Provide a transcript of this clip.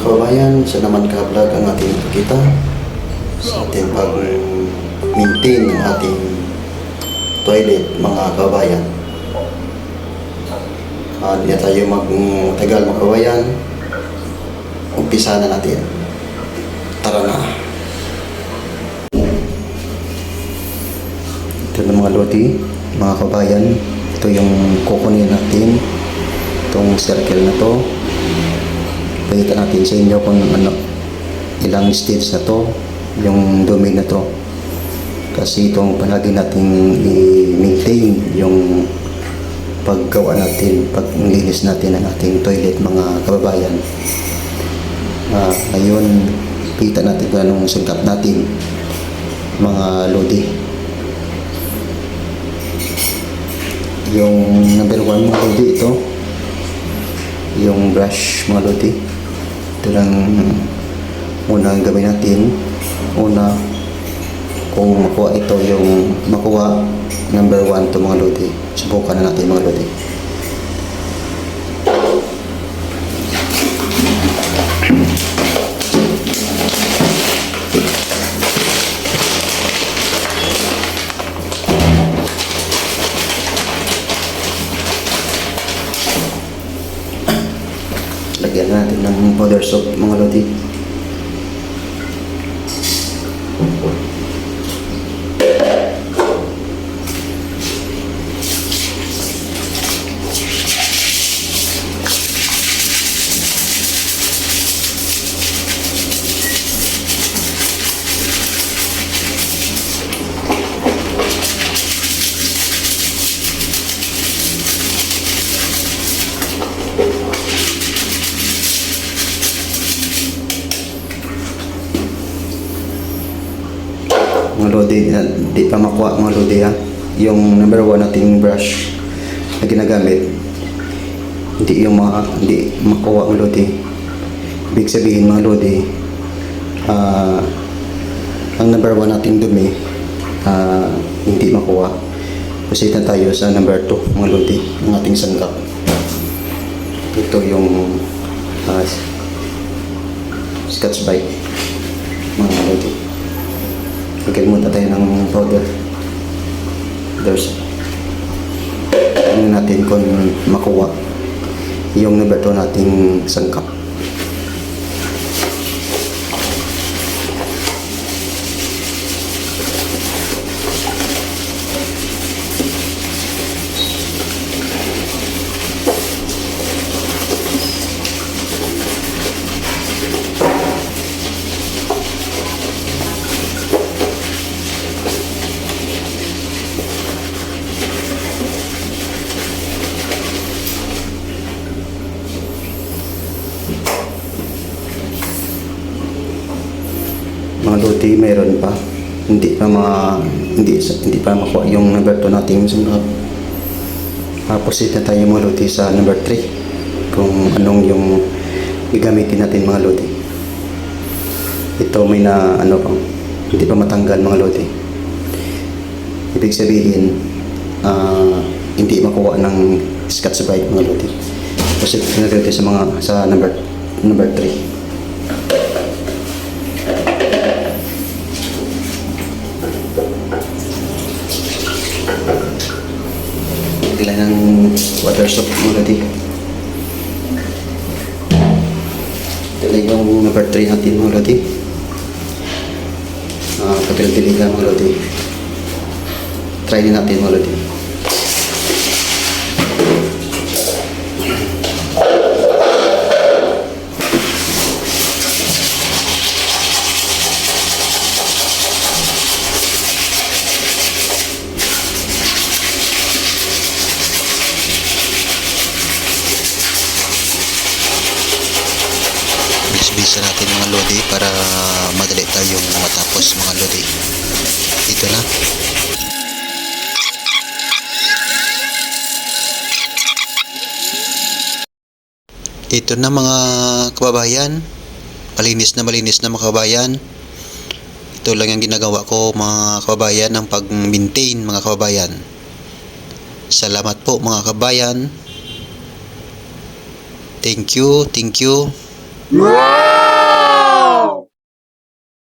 kababayan, sa naman ka-vlog ang ating ipakita sa ating pag-maintain ng ating toilet, mga kababayan. Hindi na tayo magtagal, mga kababayan. Umpisa na natin. Tara na. Ito na mga lodi, mga kababayan. Ito yung kukunin natin. Itong circle na to. Pakita natin sa inyo kung ilang stage na to, yung domain na to. Kasi itong palagi natin i-maintain yung paggawa natin, paglinis natin ng ating toilet, mga kababayan. Ngayon, kita natin kung anong singkap natin, mga lodi. Yung number 1, mga lodi, ito yung brush, mga lodi. Ito lang muna ang gawin natin. Una, kung makuha ito, yung makuha number 1 to, mga lodi, subukan na natin, mga lodi. Lagyan natin ng powder soap, mga lodi. Mga lodi, di pa makuha, mga lodi, ha? Yung number 1 nating brush na ginagamit, hindi makuha, mga lodi. Ibig sabihin, mga lodi, ang number 1 nating dumi, hindi makuha. Proceed na tayo sa number 2, mga lodi, ng ating sanggap. Ito yung Scotch Brite, mga lodi. Lagyan muna tayo ng powder. Tingnan natin kung makuha yung number 2 nating sangkap. Mga lodi, mayroon pa. Hindi pa makuha yung number 2 nating sangkap. Proceed na tayo, mga lodi, sa number 3. Kung anong yung gagamitin natin, mga lodi. Ito may hindi pa matanggal, mga lodi. Ibig sabihin, hindi makuha ng Scotch Brite, mga lodi. Proceed na tayo sa number 3. Ilan ng water soap, mga lodi. Ito lang yung number 3 natin, mga lodi. Kapil-piligan, mga lodi. Try din natin, mga lodi. Bisa natin, mga lodi, para madali tayong matapos, mga lodi. Ito na. Ito na, mga kababayan. Malinis na mga kababayan. Ito lang yung ginagawa ko, mga kababayan, ng pag-maintain, mga kababayan. Salamat po, mga kababayan. Thank you.